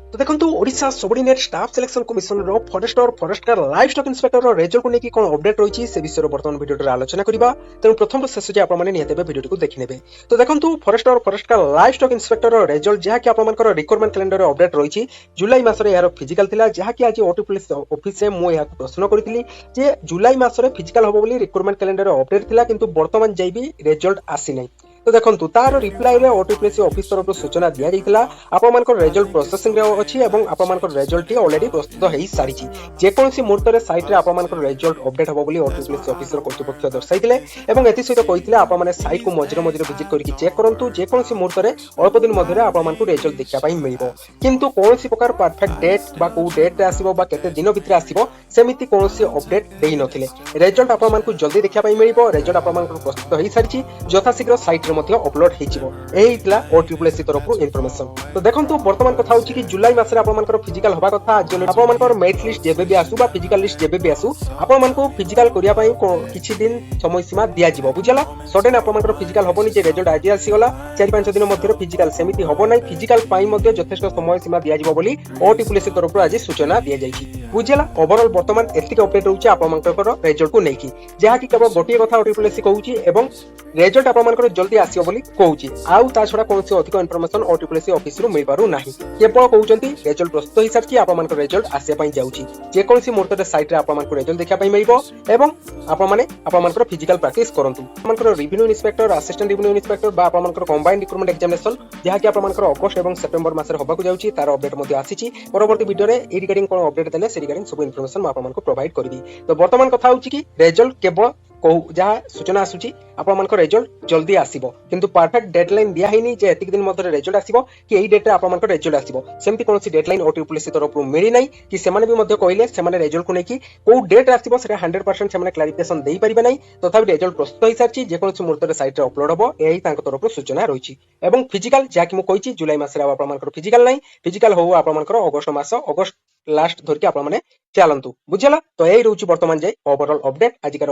तो देखो Odisha subordinate staff selection commission रो forester forester livestock inspector रो रिजल्ट को लेकिन कोन अपडेट रही से विषय वर्तमान वीडियो आलोचना करबा। तेणु प्रथम शेष जे आपण निहत वीडियो को देखि नेबे। तो देखो forester forester livestock inspector रो रिजल्ट जहा कि आपण रिक्वायरमेंट कैलेंडर अपडेट रही जुलाई मासरे यार फिजिकल थिला जहा कि आज ओटी पुलिस ऑफिस से मु याक प्रश्न करथिली जे जुलाई मासरे फिजिकल होबो बोली रिक्वायरमेंट कैलेंडर अपडेट थिला किंतु वर्तमान जाई भी रिजल्ट आसी नै। तो देखो तार रिप्लाई रे ओटीपीसी ऑफिस तरफ सूचना दिया जाइतिला आपण मानकर रिजल्ट प्रोसेसिंग रे अछि एवं आपण मानकर रिजल्ट टी ऑलरेडी प्रस्तुत हेई सारिछि। जे कोनसी मुहूर्त रे साइट रे आपण मानकर रिजल्ट अपडेट होबो बोली ओटीपीसी ऑफिसर कर्तृपक्ष दर्शाइतिले एवं एति सहित कहितिले आपण माने साइट को मझिरे मझिरे विजिट करके चेक करंतु जे कोनसी मुहूर्त रे अल्प दिन मध्य रे आपण मानकर रिजल्ट देखिया पई मिलिबो। किंतु कोनसी प्रकार परफेक्ट डेट बा को डेट रे आसीबो बा केते दिन भितर आसीबो सेमिति कोनसी अपडेट देई नथिले। रिजल्ट आपण मानकर जल्दी देखिया पई मिलिबो। रिजल्ट आपण मानकर प्रस्तुत हेई सारिछि यथा शीघ्र साइट रे मध्य अपलोड हेइ ओटीपीसी तरफ इनफॉरमेशन। तो देखो वर्तमान कथा होची कि जुलाई मास रे आपण मानकर फिजिकल होबा कथा आज आपण मानकर मेरिट लिस्ट जेबे भी आसु बा फिजिकल लिस्ट जेबे भी आसु आपण मानको फिजिकल करिया पई किछि दिन समय सीमा दिया जिवो बुझला। सडन आपण मानकर फिजिकल होबोनी जे रिजल्ट आज आसी गला 4-5 दिन मध्ये फिजिकल सेमिति होबो नै। फिजिकल पई मध्ये यथेष्ट समय सीमा दिया जिवो बोली ओटीपीसी तरफ आज सूचना दिया जाइछि बुझला। ओवरऑल वर्तमान एतिक अपडेट होची आपण मानकर रिजल्ट को नेकी जहा कि केवल गोटिए कथा ओटीपीसी कहूची एवं रिजल्ट आपण मानकर जल्दी आसीयो बोली कहूची आउ ता छडा कोनसी अधिक इन्फॉर्मेशन ओटीपीसी ऑफिस रो मिल पारु नाही। केवल कहउचंती रिजल्ट प्रस्तुत होई सारछि आपण मानकर रिजल्ट आसे पई जाउची जे कोनसी मुहूर्त रे साइट रे आपण मानकर रिजल्ट देखा पई मिलबो एवं आपण मानकर फिजिकल प्रैक्टिस करंतु। आपण मानकर revenue inspector assistant revenue inspector बा आपण मानकर कंबाइंड रिक्रूटमेंट एग्जामिनेशन जहा कि आपण मानकर अगस्त एवं सेप्टेम्बर मास रे होबा को जाउची तार अपडेट मध्ये आसीची। परवर्ती वीडियो रे ए रिगार्डिंग कोन अपडेट देले से रिगार्डिंग सब इन्फॉर्मेशन आपण मानकर प्रोवाइड करबी। तो वर्तमान कथा होची कि रिजल्ट केवल कहू जहाँ सूचना आसुची आपण मानकर रिजल्ट जल्दी आसीबो किंतु परफेक्ट डेडलाइन दिया हैनी जे एतिक दिन मध्ये रिजल्ट आसीबो कि एई डेट रे आपण मानकर रिजल्ट आसीबो सेमति कोनसी डेडलाइन ओटीपीसी तरफ मिली नै कि सेमाने भी मध्ये कहले सेमाने रिजल्ट को नेकी को डेट आसीबो सेटा 100% सेमाने क्लैरिफिकेशन देई परिबे नै। तथापि रिजल्ट प्रस्तुत होई सारची जे कोनसी मुहूर्त रे साइट रे अपलोड होबो एई तांक तरफ सूचना रहिछि एवं फिजिकल जा कि मु कहिछि जुलाई मास रे आपण मानकर फिजिकल नै फिजिकल हो आपण मानकर अगस्त मास अगस्त लास्ट धरके आपण माने चलंतु बुझला। तो एई रहउछि वर्तमान जे ओवरऑल अपडेट आजिकर